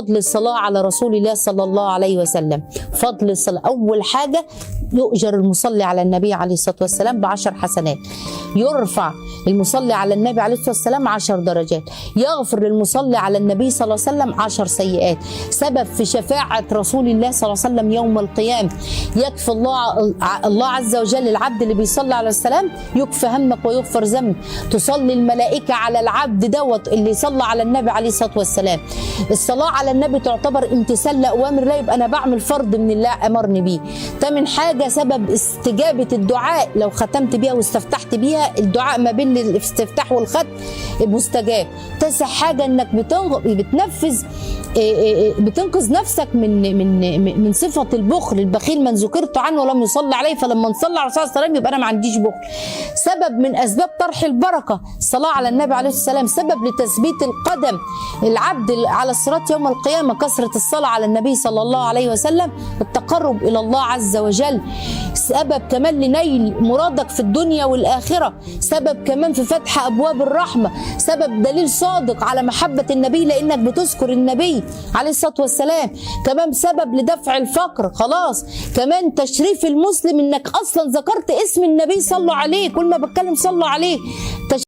فضل الصلاة على رسول الله صلى الله عليه وسلم. فضل الصلاة أول حاجة يؤجر المصلي على النبي عليه الصلاة والسلام ب10 حسنات، يرفع المصلي على النبي عليه الصلاة والسلام 10 درجات، يغفر للمصلي على النبي صلى الله عليه وسلم 10 سيئات، سبب في شفاعة رسول الله صلى الله عليه وسلم يوم القيامة. يكفي الله عز وجل العبد اللي بيصلي على السلام يكفى همك ويغفر ذنبك. تصلي الملائكة على العبد دوت اللي يصلى على النبي عليه الصلاة والسلام. الصلاة على النبي تعتبر امتثال لأوامر الله، يبقى أنا بعمل فرض من الله أمرني بيه. تامن حاجة سبب استجابة الدعاء، لو ختمت بيها واستفتحت بيها الدعاء ما بين الاستفتاح والختم مستجاب. تاسع حاجة انك بتنفذ بتنقذ نفسك من صفة البخل. البخيل من ذكرت عنه ولم يصلي عليه، فلما نصلي على الرسول صلى الله عليه وسلم يبقى انا ما عنديش بخل. سبب من اسباب طرح البركة الصلاة على النبي عليه السلام. سبب لتثبيت القدم العبد على الصراط يوم القيامة كثرة الصلاة على النبي صلى الله عليه وسلم، التقرب الى الله عز وجل. سبب كمان لنيل مرادك في الدنيا والآخرة، سبب كمان في فتح أبواب الرحمة، سبب دليل صادق على محبة النبي لأنك بتذكر النبي عليه الصلاة والسلام. كمان سبب لدفع الفقر، خلاص كمان تشريف المسلم إنك أصلا ذكرت اسم النبي صلوا عليه، كل ما بتكلم صلوا عليه.